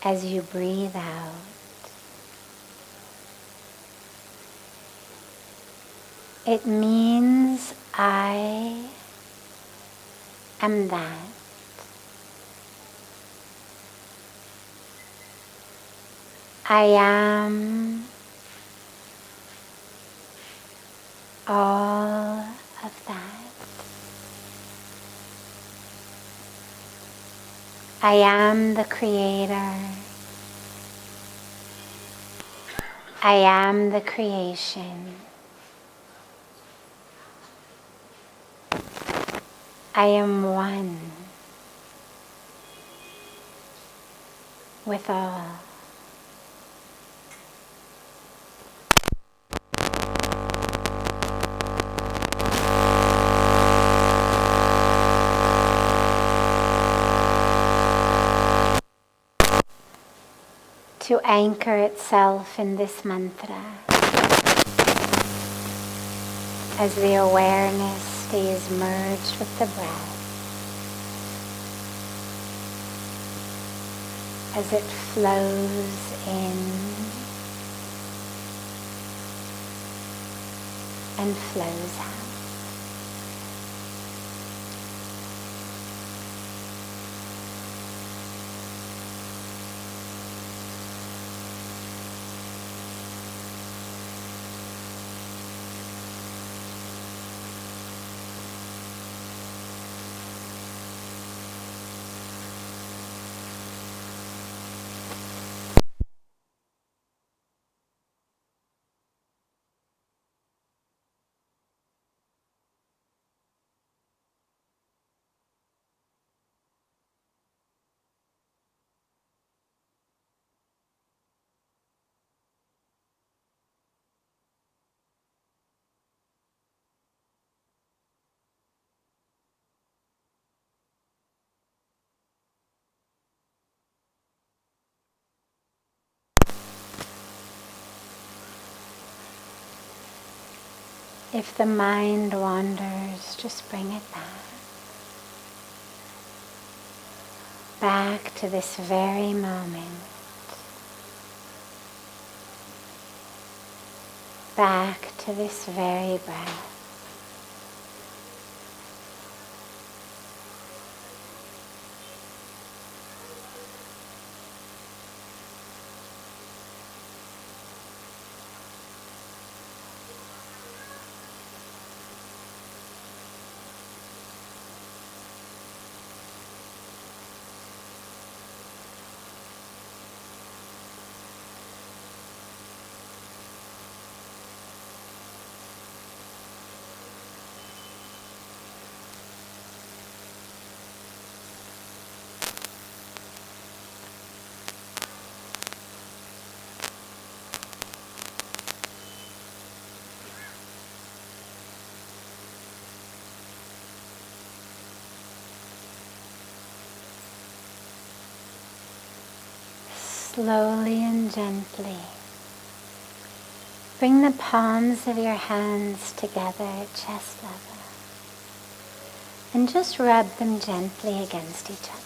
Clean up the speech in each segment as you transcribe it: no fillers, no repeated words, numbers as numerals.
As you breathe out, it means I am that. I am all of that. I am the creator. I am the creation. I am one with all. To anchor itself in this mantra, as the awareness stays merged with the breath, as it flows in and flows out. If the mind wanders, just bring it back to this very moment, back to this very breath. Slowly and gently, bring the palms of your hands together at chest level and just rub them gently against each other.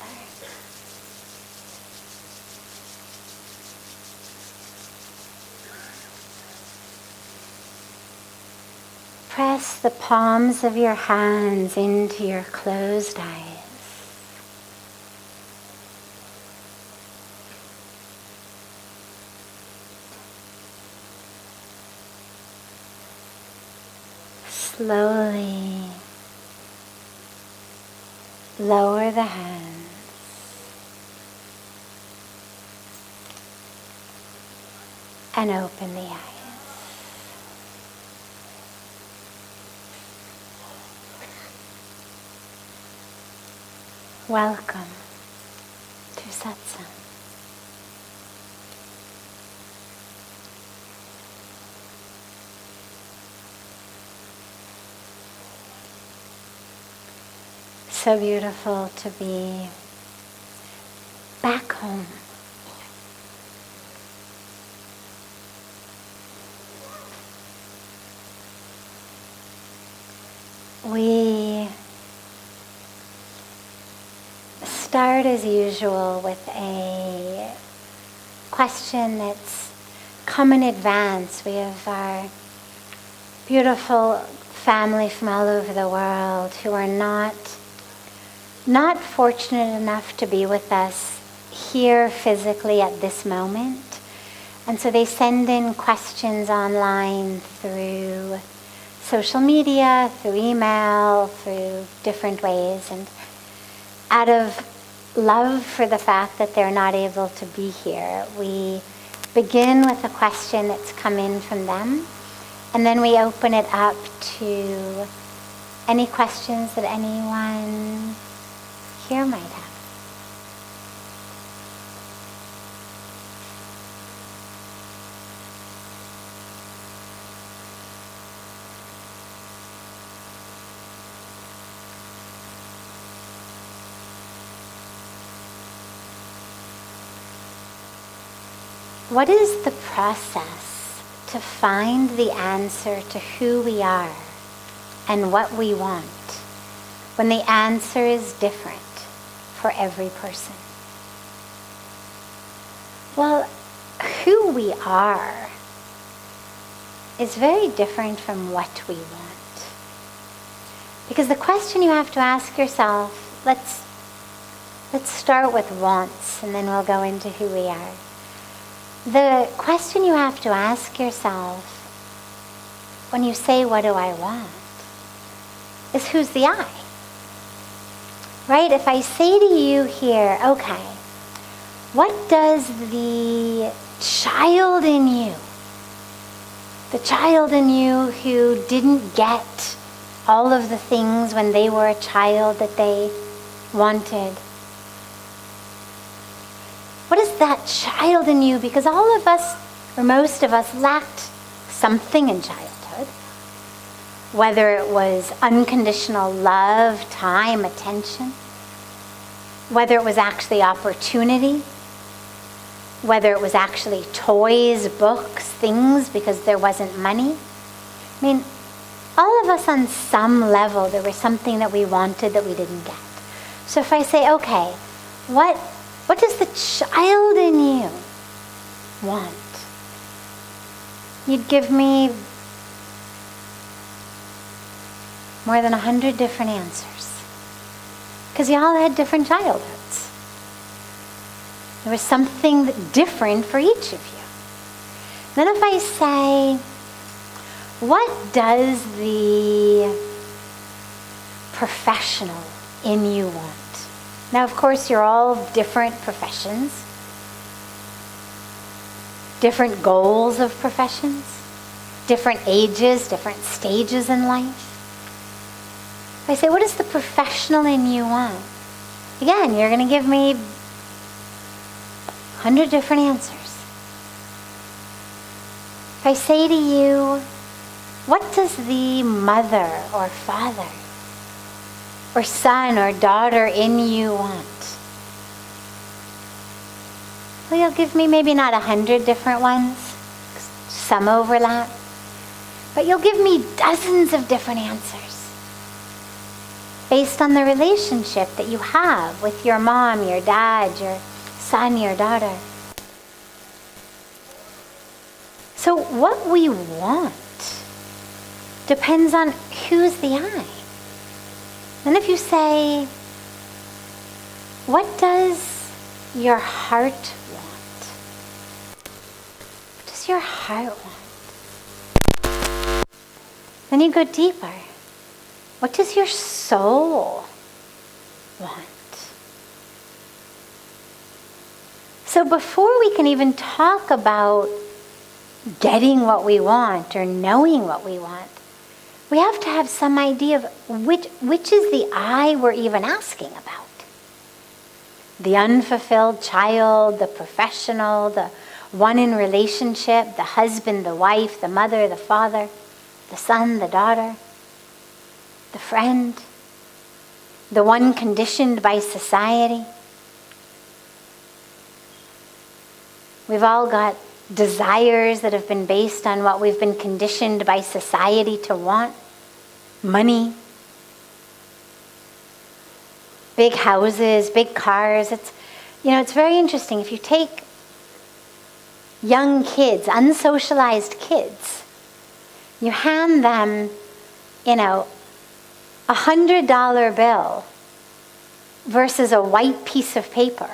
Press the palms of your hands into your closed eyes. Slowly lower the hands and open the eyes. Welcome to Satsang. So beautiful to be back home. We start as usual with a question that's come in advance. We have our beautiful family from all over the world who are not fortunate enough to be with us here physically at this moment. And so they send in questions online through social media, through email, through different ways. And out of love for the fact that they're not able to be here, we begin with a question that's come in from them. And then we open it up to any questions that anyone here might have. What is the process to find the answer to who we are and what we want when the answer is different for every person? Well, who we are is very different from what we want. Because the question you have to ask yourself, let's start with wants and then we'll go into who we are. The question you have to ask yourself when you say, what do I want, is who's the I? Right? If I say to you here, okay, what does the child in you who didn't get all of the things when they were a child that they wanted, what is that child in you? Because all of us, or most of us, lacked something in childhood. Whether it was unconditional love, time, attention. Whether it was actually opportunity. Whether it was actually toys, books, things, because there wasn't money. I mean, all of us on some level, there was something that we wanted that we didn't get. So if I say, okay, what does the child in you want? You'd give me more than 100 different answers. Because you all had different childhoods. There was something different for each of you. Then if I say, what does the professional in you want? Now, of course, you're all different professions, different goals of professions, different ages, different stages in life. If I say, what does the professional in you want? Again, you're going to give me 100 different answers. If I say to you, what does the mother or father or son or daughter in you want? Well, you'll give me maybe not 100 different ones, some overlap, but you'll give me dozens of different answers based on the relationship that you have with your mom, your dad, your son, your daughter. So what we want depends on who's the I. And if you say, what does your heart want? What does your heart want? Then you go deeper. What does your soul want? So before we can even talk about getting what we want or knowing what we want, we have to have some idea of which is the I we're even asking about. The unfulfilled child, the professional, the one in relationship, the husband, the wife, the mother, the father, the son, the daughter, the friend, the one conditioned by society. We've all got desires that have been based on what we've been conditioned by society to want. Money. big houses, big cars. It's very interesting. If you take young kids, unsocialized kids, you hand them, $100 bill versus a white piece of paper.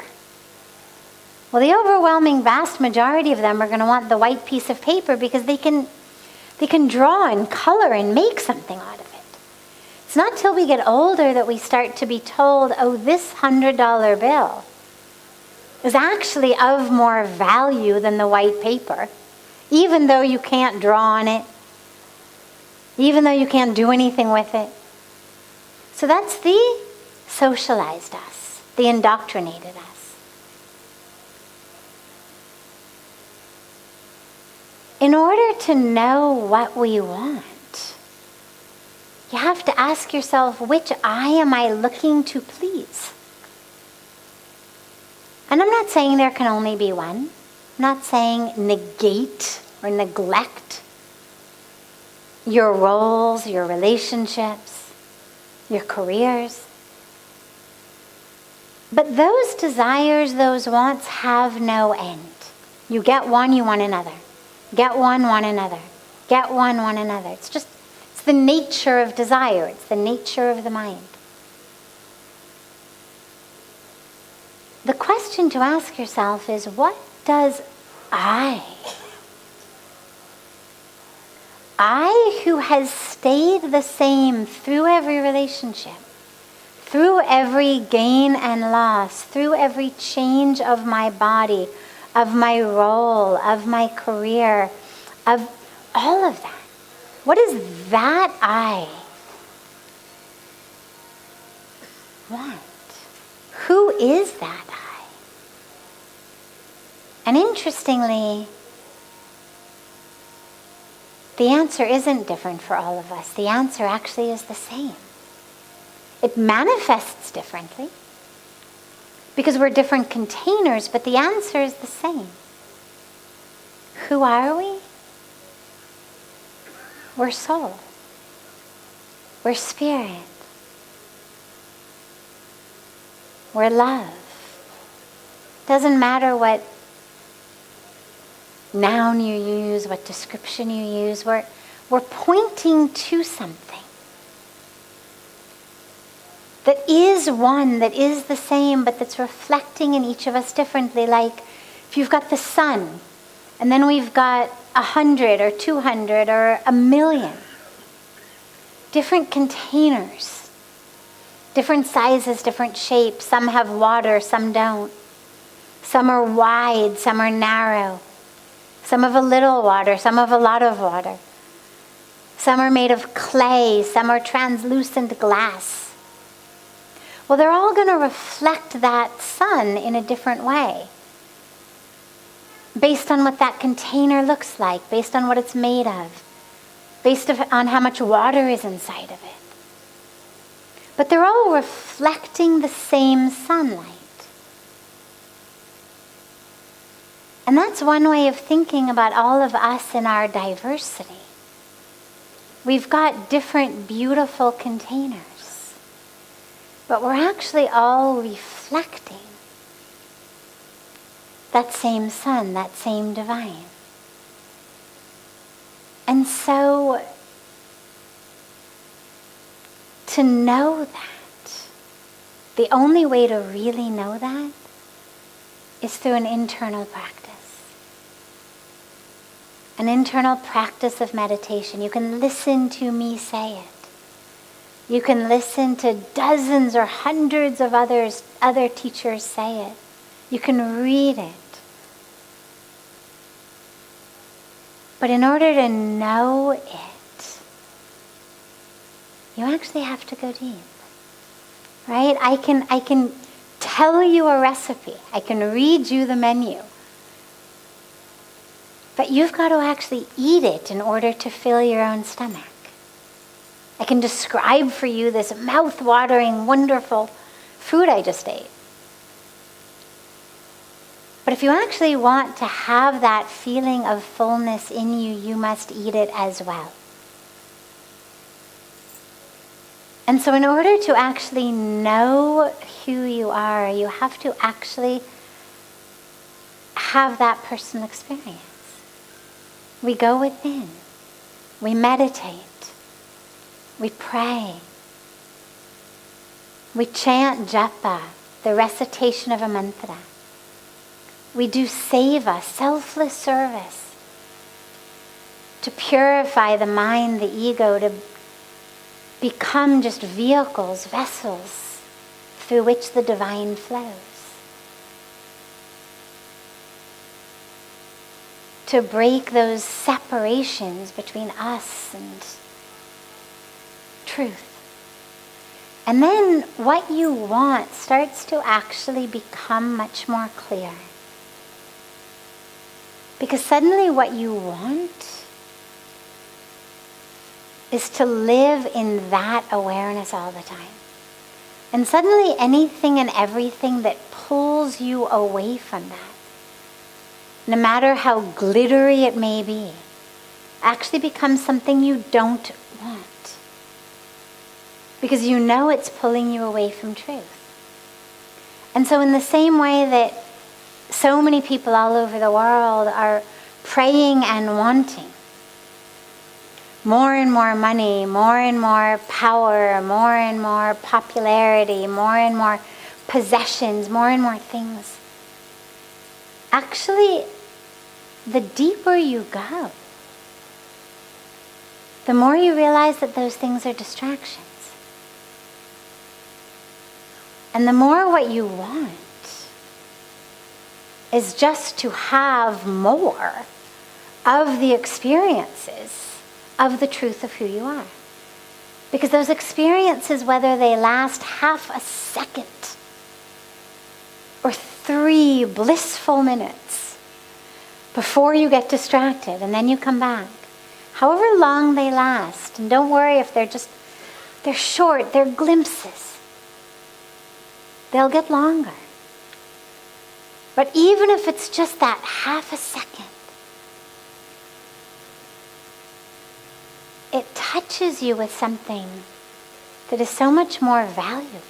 Well, the overwhelming vast majority of them are going to want the white piece of paper because they can draw and color and make something out of it. It's not till we get older that we start to be told, oh, this $100 bill is actually of more value than the white paper, even though you can't draw on it, even though you can't do anything with it. So that's the socialized us, the indoctrinated us. In order to know what we want, you have to ask yourself, which I am I looking to please? And I'm not saying there can only be one. I'm not saying negate or neglect your roles, your relationships, your careers. But those desires, those wants have no end. You get one, you want another. Get one, want another. Get one, want another. It's the nature of desire. It's the nature of the mind. The question to ask yourself is, what does I who has stayed the same through every relationship, through every gain and loss, through every change of my body, of my role, of my career, of all of that. What is that I want? Who is that I? And interestingly, the answer isn't different for all of us. The answer actually is the same. It manifests differently because we're different containers, but the answer is the same. Who are we? We're soul. We're spirit. We're love. Doesn't matter what noun you use, what description you use, we're pointing to something that is one, that is the same, but that's reflecting in each of us differently. Like if you've got the sun, and then we've got 100 or 200 or 1,000,000 different containers, different sizes, different shapes. Some have water, some don't. Some are wide, some are narrow. Some have a little water, some have a lot of water. Some are made of clay, some are translucent glass. Well, they're all going to reflect that sun in a different way, based on what that container looks like, based on what it's made of, based on how much water is inside of it. But they're all reflecting the same sunlight. And that's one way of thinking about all of us in our diversity. We've got different beautiful containers, but we're actually all reflecting that same sun, that same divine. And so, to know that, the only way to really know that is through an internal practice. An internal practice of meditation. You can listen to me say it. You can listen to dozens or hundreds of other teachers say it. You can read it. But in order to know it, you actually have to go deep. Right? I can tell you a recipe. I can read you the menu. But you've got to actually eat it in order to fill your own stomach. I can describe for you this mouth-watering, wonderful food I just ate. But if you actually want to have that feeling of fullness in you, you must eat it as well. And so in order to actually know who you are, you have to actually have that personal experience. We go within. We meditate. We pray. We chant japa, the recitation of a mantra. We do seva, selfless service, to purify the mind, the ego, to become just vehicles, vessels through which the divine flows. To break those separations between us and truth. And then what you want starts to actually become much more clear. Because suddenly what you want is to live in that awareness all the time. And suddenly anything and everything that pulls you away from that, no matter how glittery it may be, actually becomes something you don't want. Because you know it's pulling you away from truth. And so in the same way that so many people all over the world are praying and wanting more and more money, more and more power, more and more popularity, more and more possessions, more and more things. Actually, the deeper you go, the more you realize that those things are distractions. And the more what you want is just to have more of the experiences of the truth of who you are. Because those experiences, whether they last half a second or 3 blissful minutes before you get distracted and then you come back, however long they last, and don't worry if they're short, they're glimpses. They'll get longer. But even if it's just that half a second, it touches you with something that is so much more valuable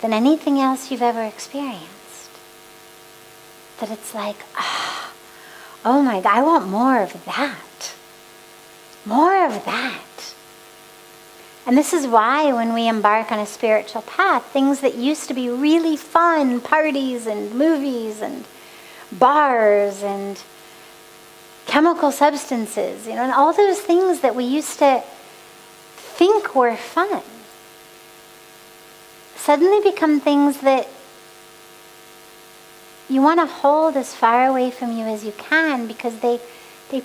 than anything else you've ever experienced. That it's like, oh my God, I want more of that. More of that. And this is why when we embark on a spiritual path, things that used to be really fun, parties and movies and bars and chemical substances, and all those things that we used to think were fun, suddenly become things that you want to hold as far away from you as you can, because they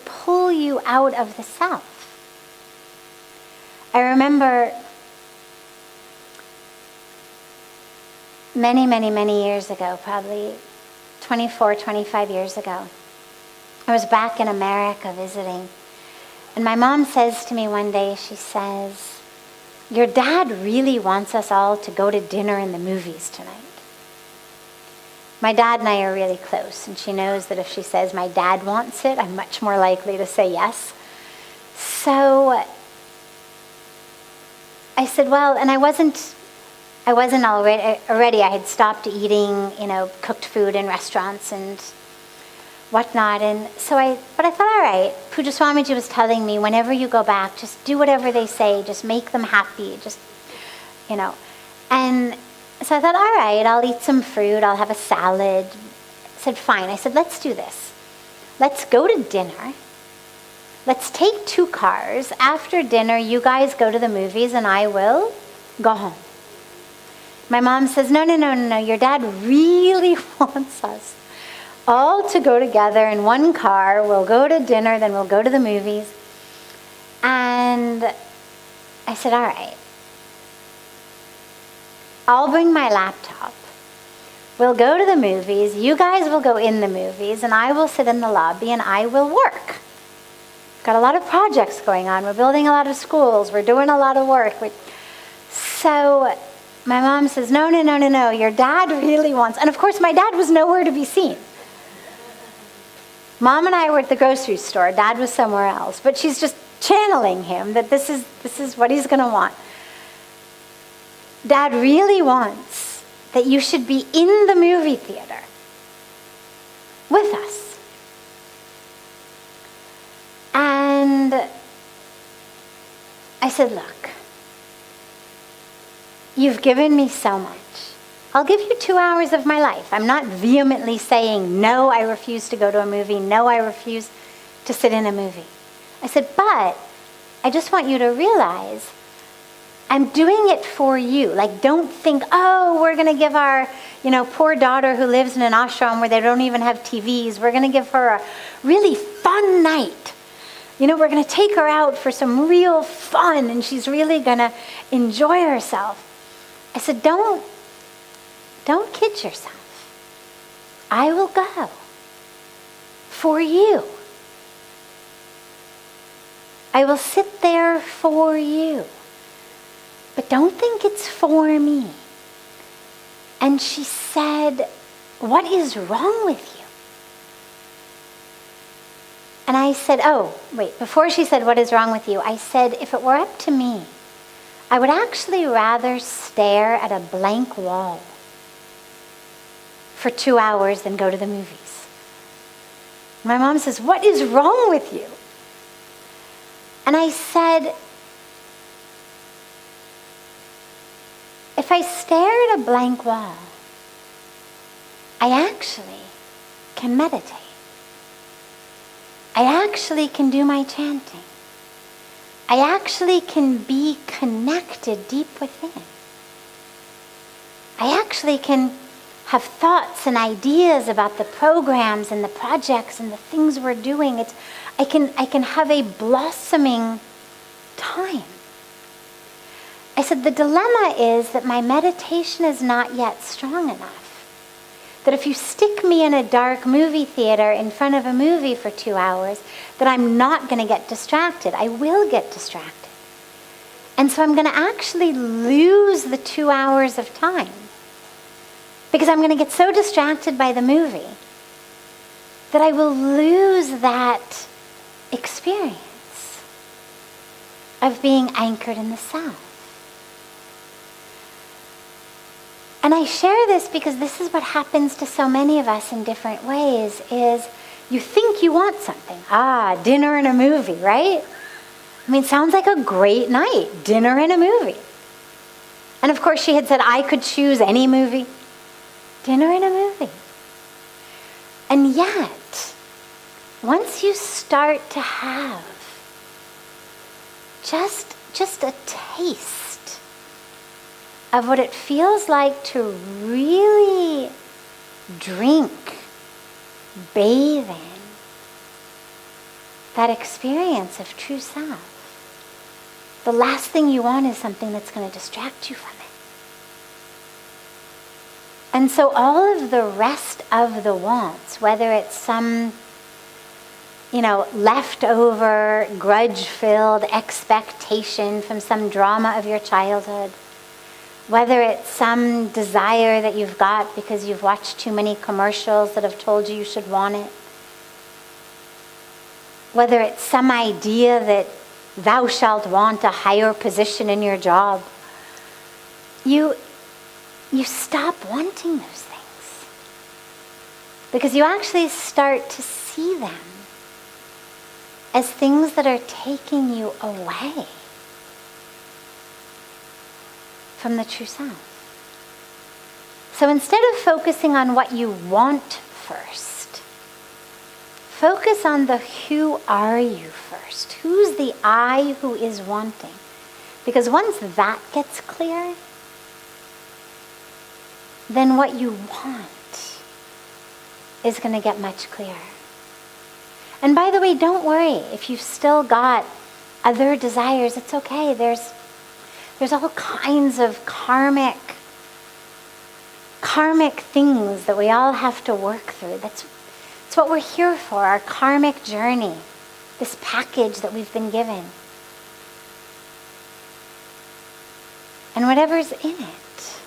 pull you out of the self. I remember many, many, many years ago, probably 24, 25 years ago, I was back in America visiting. And my mom says to me one day, she says, "Your dad really wants us all to go to dinner and the movies tonight." My dad and I are really close, and she knows that if she says my dad wants it, I'm much more likely to say yes. So I said, well, and I wasn't already, I had stopped eating, cooked food in restaurants and whatnot. And so but I thought, all right, Pujya Swamiji was telling me, whenever you go back, just do whatever they say, just make them happy, And so I thought, all right, I'll eat some fruit, I'll have a salad. I said, fine. I said, let's do this. Let's go to dinner. Let's take 2 cars. After dinner, you guys go to the movies and I will go home. My mom says, no. Your dad really wants us all to go together in one car. We'll go to dinner, then we'll go to the movies. And I said, all right. I'll bring my laptop. We'll go to the movies. You guys will go in the movies and I will sit in the lobby and I will work. Got a lot of projects going on. We're building a lot of schools. We're doing a lot of work. So my mom says, no. Your dad really wants... And of course, my dad was nowhere to be seen. Mom and I were at the grocery store. Dad was somewhere else. But she's just channeling him that this is what he's going to want. Dad really wants that you should be in the movie theater with us. And I said, look, you've given me so much. I'll give you 2 hours of my life. I'm not vehemently saying, no, I refuse to go to a movie. No, I refuse to sit in a movie. I said, but I just want you to realize I'm doing it for you. Like, don't think, oh, we're going to give our, poor daughter who lives in an ashram where they don't even have TVs, we're going to give her a really fun night. We're going to take her out for some real fun and she's really going to enjoy herself. I said, don't kid yourself. I will go for you. I will sit there for you. But don't think it's for me. And she said, what is wrong with you? And I said, before she said, what is wrong with you? I said, if it were up to me, I would actually rather stare at a blank wall for 2 hours than go to the movies. My mom says, what is wrong with you? And I said, if I stare at a blank wall, I actually can meditate. I actually can do my chanting. I actually can be connected deep within. I actually can have thoughts and ideas about the programs and the projects and the things we're doing. I can have a blossoming time. I said, the dilemma is that my meditation is not yet strong enough. That if you stick me in a dark movie theater in front of a movie for 2 hours, that I'm not going to get distracted. I will get distracted. And so I'm going to actually lose the 2 hours of time. Because I'm going to get so distracted by the movie that I will lose that experience of being anchored in the self. And I share this because this is what happens to so many of us in different ways, is you think you want something. Dinner and a movie, right? Sounds like a great night, dinner and a movie. And of course she had said I could choose any movie. Dinner and a movie. And yet, once you start to have just a taste of what it feels like to really drink, bathe in that experience of true self, the last thing you want is something that's going to distract you from it. And so all of the rest of the wants, whether it's some, leftover, grudge-filled expectation from some drama of your childhood, whether it's some desire that you've got because you've watched too many commercials that have told you should want it, whether it's some idea that thou shalt want a higher position in your job, you stop wanting those things. Because you actually start to see them as things that are taking you away from the true self. So instead of focusing on what you want first, focus on the who are you first. Who's the I who is wanting? Because once that gets clear, then what you want is going to get much clearer. And by the way, don't worry if you've still got other desires. It's okay. There's all kinds of karmic things that we all have to work through. That's what we're here for, our karmic journey, this package that we've been given. And whatever's in it,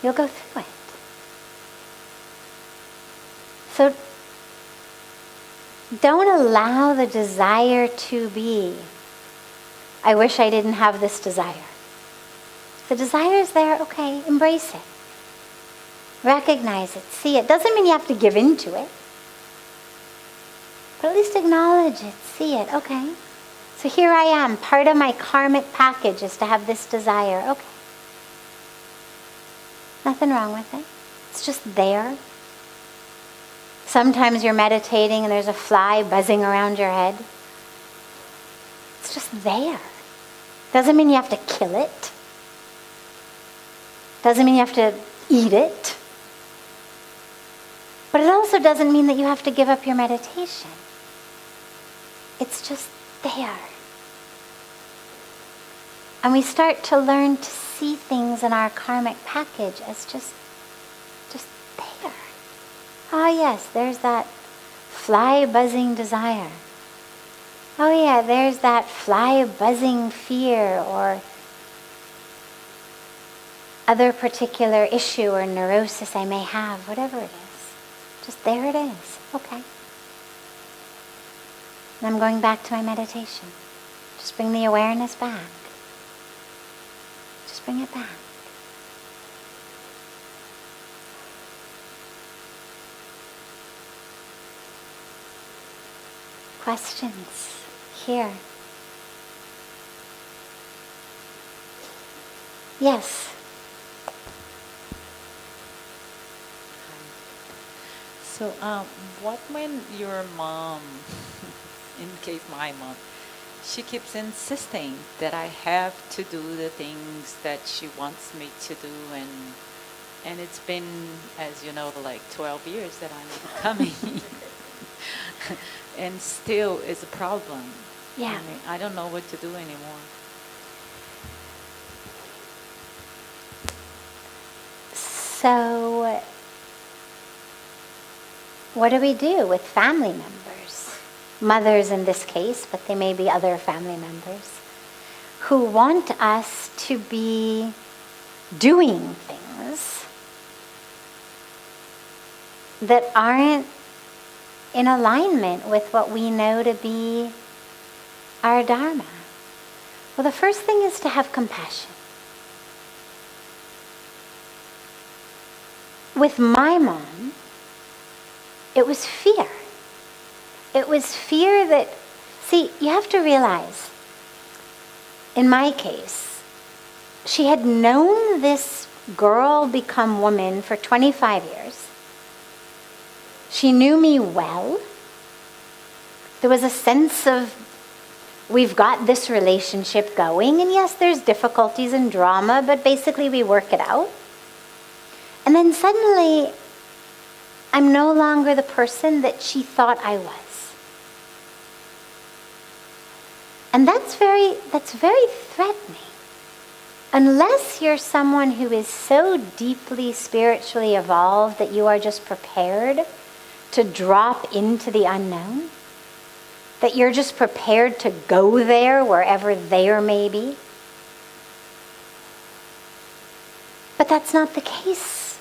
you'll go through it. So don't allow the desire to be, I wish I didn't have this desire. The desire is there, okay, embrace it. Recognize it, see it. Doesn't mean you have to give in to it. But at least acknowledge it, see it, okay. So here I am, part of my karmic package is to have this desire, okay. Nothing wrong with it. It's just there. Sometimes you're meditating and there's a fly buzzing around your head. It's just there. Doesn't mean you have to kill it. Doesn't mean you have to eat it. But it also doesn't mean that you have to give up your meditation. It's just there. And we start to learn to see things in our karmic package as just there. Ah, yes, there's that fly buzzing desire. Oh yeah, there's that fly buzzing fear or other particular issue or neurosis I may have, whatever it is. Just there it is. Okay. And I'm going back to my meditation. Just bring the awareness back. Just bring it back. Questions here? Yes. So, what when your mom, in case my mom, she keeps insisting that I have to do the things that she wants me to do, and it's been, as you know, like 12 years that I'm coming, and still it's a problem. Yeah. I mean, I don't know what to do anymore. So, what do we do with family members? Mothers in this case, but they may be other family members, who want us to be doing things that aren't in alignment with what we know to be our dharma. Well, the first thing is to have compassion. With my mom, it was fear. It was fear that, see, you have to realize, in my case, she had known this girl become woman for 25 years. She knew me well. There was a sense of, we've got this relationship going, and yes, there's difficulties and drama, but basically we work it out. And then suddenly, I'm no longer the person that she thought I was. And that's very threatening. Unless you're someone who is so deeply spiritually evolved that you are just prepared to drop into the unknown, that you're just prepared to go there wherever there may be. But that's not the case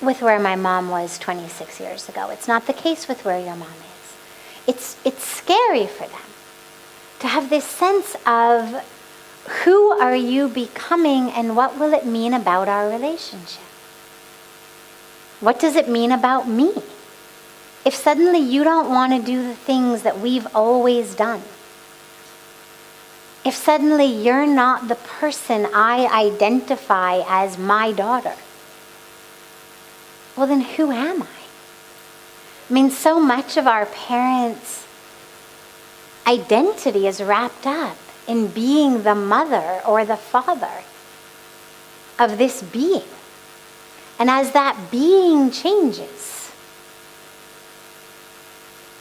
with where my mom was 26 years ago. It's not the case with where your mom is. It's scary for them to have this sense of who are you becoming and what will it mean about our relationship? What does it mean about me? If suddenly you don't want to do the things that we've always done, if suddenly you're not the person I identify as my daughter, well then who am I? I mean, so much of our parents' identity is wrapped up in being the mother or the father of this being. And as that being changes,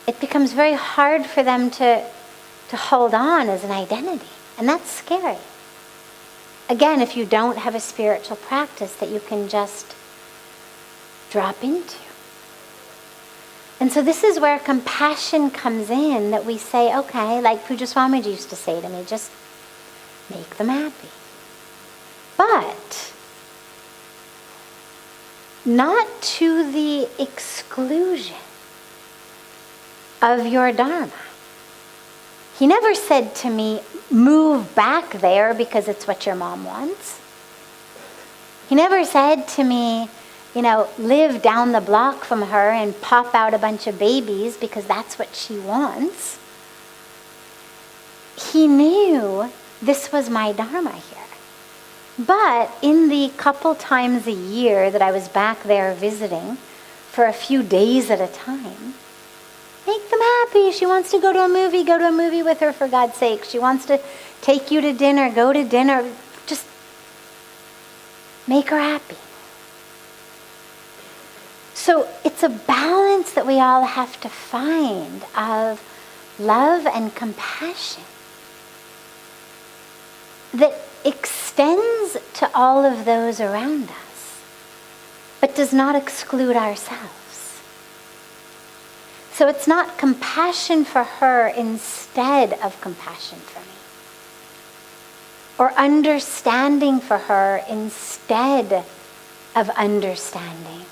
it becomes very hard for them to hold on as an identity. And that's scary. Again, if you don't have a spiritual practice that you can just drop into. And so this is where compassion comes in, that we say, okay, like Pujya Sadhviji used to say to me, just make them happy. But not to the exclusion of your dharma. He never said to me, move back there because it's what your mom wants. He never said to me, live down the block from her and pop out a bunch of babies because that's what she wants. He knew this was my dharma here. But in the couple times a year that I was back there visiting for a few days at a time, make them happy. She wants to go to a movie with her, for God's sake. She wants to take you to dinner, go to dinner. Just make her happy. So it's a balance that we all have to find of love and compassion that extends to all of those around us, but does not exclude ourselves. So it's not compassion for her instead of compassion for me, or understanding for her instead of understanding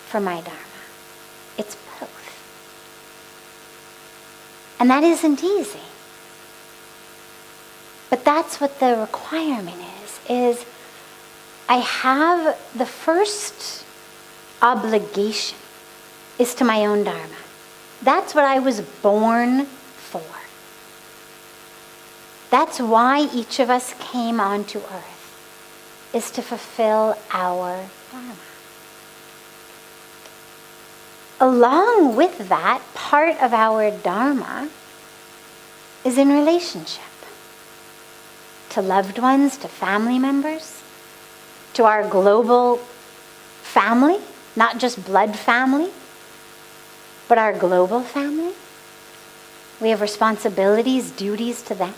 for my dharma. It's both. And that isn't easy. But that's what the requirement is I have the first obligation is to my own dharma. That's what I was born for. That's why each of us came onto earth, is to fulfill our dharma. Along with that, part of our dharma is in relationship. To loved ones, to family members, to our global family, not just blood family, but our global family. We have responsibilities, duties to them.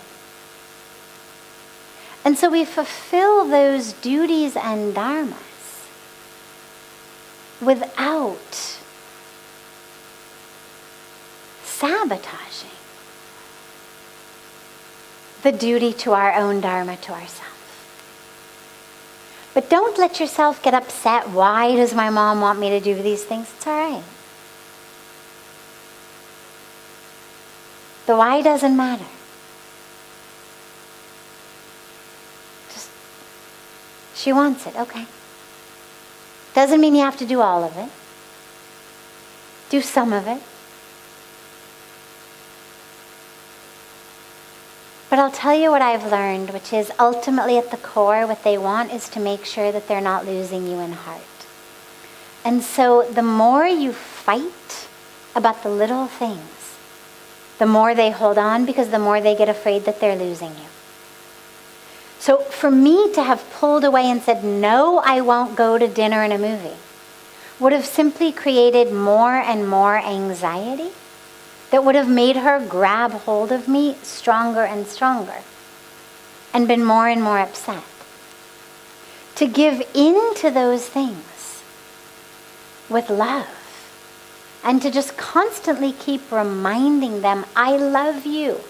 And so we fulfill those duties and dharmas without sabotaging the duty to our own dharma to ourselves. But don't let yourself get upset. Why does my mom want me to do these things? It's all right. The why doesn't matter. Just, she wants it, okay. Doesn't mean you have to do all of it. Do some of it. But I'll tell you what I've learned, which is ultimately at the core, what they want is to make sure that they're not losing you in heart. And so the more you fight about the little things, the more they hold on, because the more they get afraid that they're losing you. So for me to have pulled away and said, no, I won't go to dinner and a movie, would have simply created more and more anxiety that would have made her grab hold of me stronger and stronger and been more and more upset. To give in to those things with love and to just constantly keep reminding them, I love you.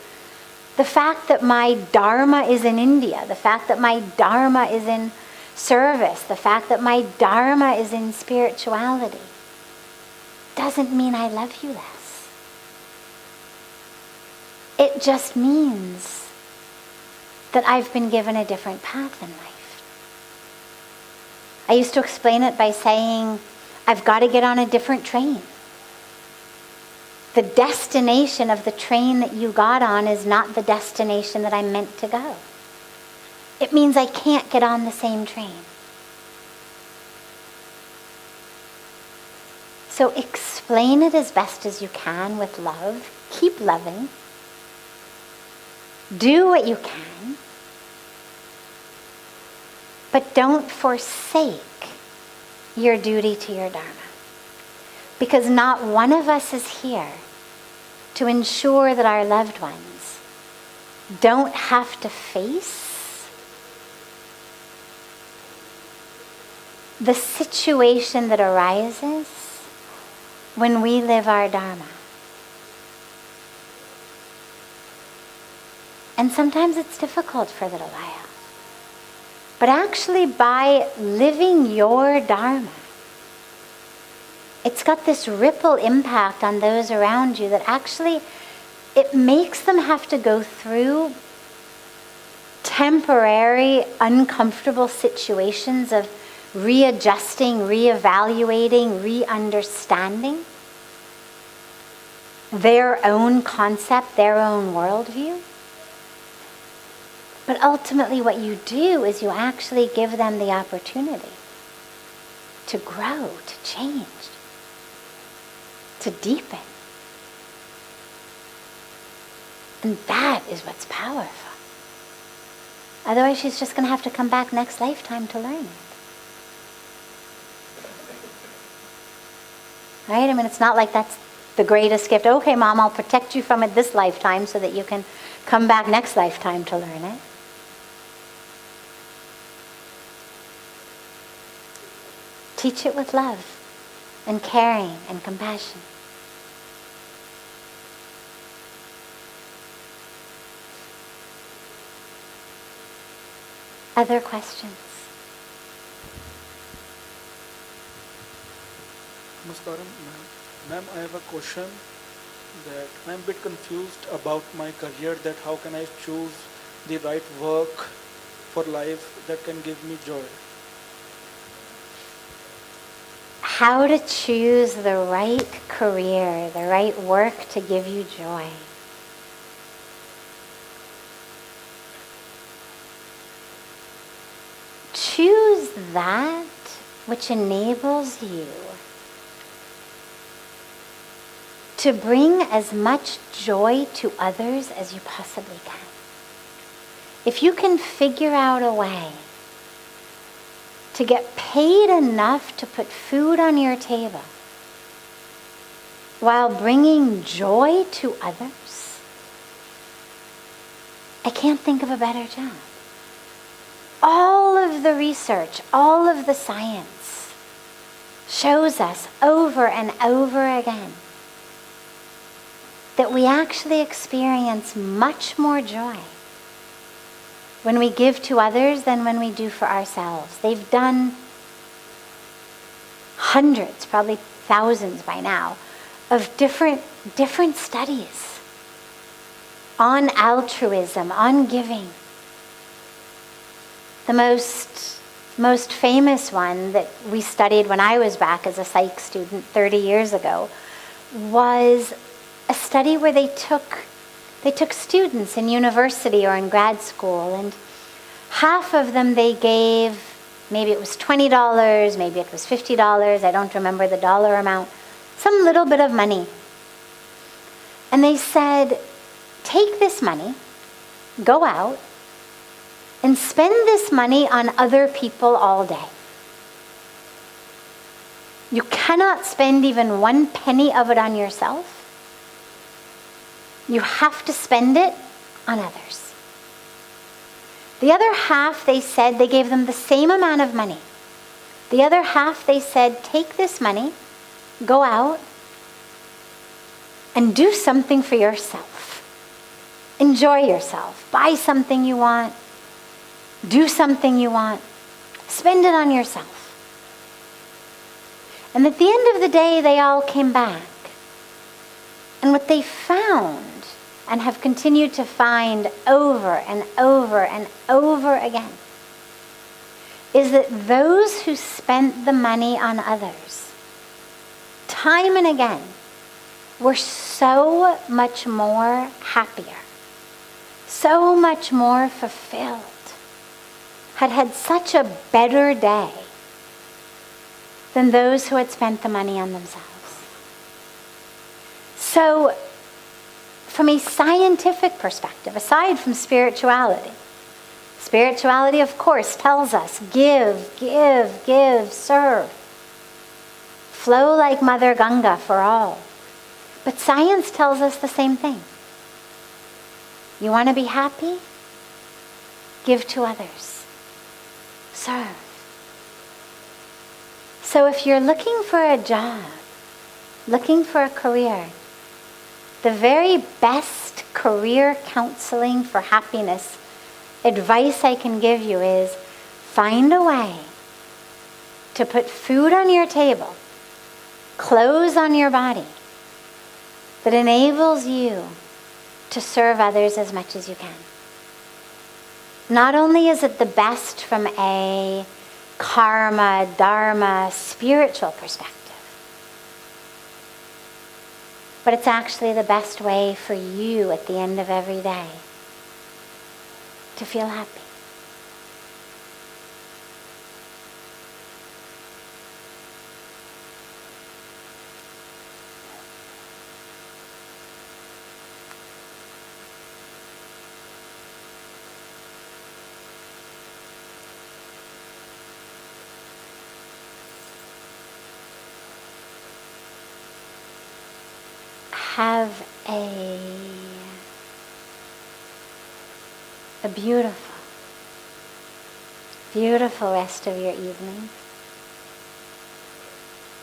The fact that my dharma is in India, the fact that my dharma is in service, the fact that my dharma is in spirituality, doesn't mean I love you less. It just means that I've been given a different path in life. I used to explain it by saying, I've got to get on a different train. The destination of the train that you got on is not the destination that I'm meant to go. It means I can't get on the same train. So explain it as best as you can with love. Keep loving. Do what you can, but don't forsake your duty to your dharma. Because not one of us is here to ensure that our loved ones don't have to face the situation that arises when we live our dharma. And sometimes it's difficult for a little while. But actually, by living your dharma, it's got this ripple impact on those around you that actually it makes them have to go through temporary, uncomfortable situations of readjusting, reevaluating, re-understanding their own concept, their own worldview. But ultimately what you do is you actually give them the opportunity to grow, to change, to deepen. And that is what's powerful. Otherwise she's just going to have to come back next lifetime to learn it. Right? I mean, it's not like that's the greatest gift. Okay, Mom, I'll protect you from it this lifetime so that you can come back next lifetime to learn it. Teach it with love and caring and compassion. Other questions? Namaskaram, ma'am. I have a question that I'm a bit confused about my career, that how can I choose the right work for life that can give me joy? How to choose the right career, the right work to give you joy. Choose that which enables you to bring as much joy to others as you possibly can. If you can figure out a way to get paid enough to put food on your table while bringing joy to others, I can't think of a better job. All of the research, all of the science shows us over and over again that we actually experience much more joy when we give to others than when we do for ourselves. They've done hundreds, probably thousands by now, of different studies on altruism, on giving. The most famous one that we studied when I was back as a psych student 30 years ago was a study where they took students in university or in grad school, and half of them they gave, maybe it was $20, maybe it was $50, I don't remember the dollar amount, some little bit of money. And they said, take this money, go out, and spend this money on other people all day. You cannot spend even 1 penny of it on yourself. You have to spend it on others. The other half, they said, they gave them the same amount of money. The other half, they said, take this money, go out, and do something for yourself. Enjoy yourself. Buy something you want. Do something you want. Spend it on yourself. And at the end of the day, they all came back. And what they found, and have continued to find over and over and over again, is that those who spent the money on others, time and again, were so much more happier, so much more fulfilled, had such a better day than those who had spent the money on themselves. So, from a scientific perspective, aside from spirituality, spirituality, of course, tells us, give, give, give, serve. Flow like Mother Ganga for all. But science tells us the same thing. You want to be happy? Give to others. Serve. So if you're looking for a job, looking for a career, the very best career counseling for happiness advice I can give you is find a way to put food on your table, clothes on your body, that enables you to serve others as much as you can. Not only is it the best from a karma, dharma, spiritual perspective. But it's actually the best way for you at the end of every day to feel happy. Have a beautiful, beautiful rest of your evening.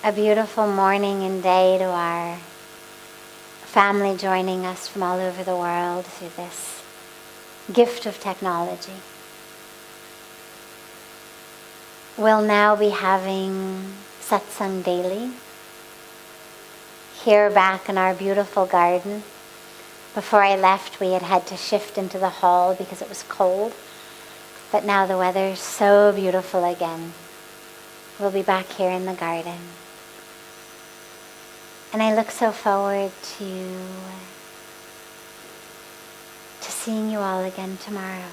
A beautiful morning and day to our family joining us from all over the world through this gift of technology. We'll now be having satsang daily here back in our beautiful garden. Before I left, we had to shift into the hall because it was cold. But now the weather's so beautiful again. We'll be back here in the garden. And I look so forward to seeing you all again tomorrow.